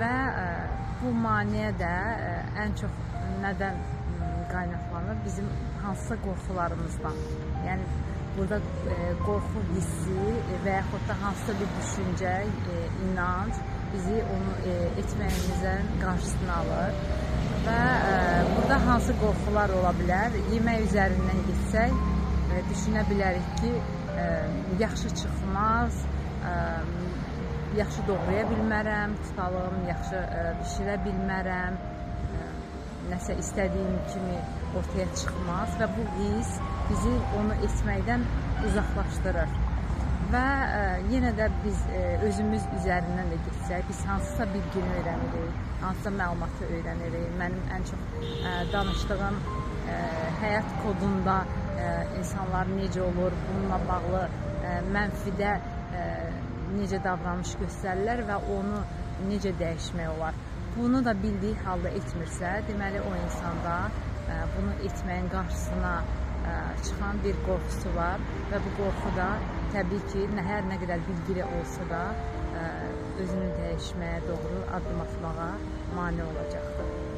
və bu maneə də ən çox nədən qaynaqlanır? Bizim hansısa qorxularımızdan. Yəni burada qorxu hissi və yaxud da hansısa bir düşüncə, inanc bizi onu etməyimizin qarşısını alır. Və burada hansı qorxular ola bilər? Yemək üzərindən getsək, düşünə bilərik ki, yaxşı çıxmaz, yaxşı doğraya bilmərəm, tutalım, yaxşı bişirə bilmərəm, nəsə istədiyim kimi ortaya çıxmaz və bu his bizi onu etməkdən uzaqlaşdırır. Və yenə də biz özümüz üzərindən də getsək, biz hansısa bilgini öyrənirik, hansısa məlumatı öyrənirik. Mənim ən çox danışdığım həyat kodunda insanlar necə olur, bununla bağlı mənfidə necə davranış göstərirlər və onu necə dəyişmək olar. Bunu da bildiyi halda etmirsə, deməli o insanda bunu etməyin qarşısına çıxan bir qorxusu var və bu qorxu da təbii ki, hər nə qədər bilgili olsa da özünü dəyişməyə doğru addım atmağa mane olacaqdır.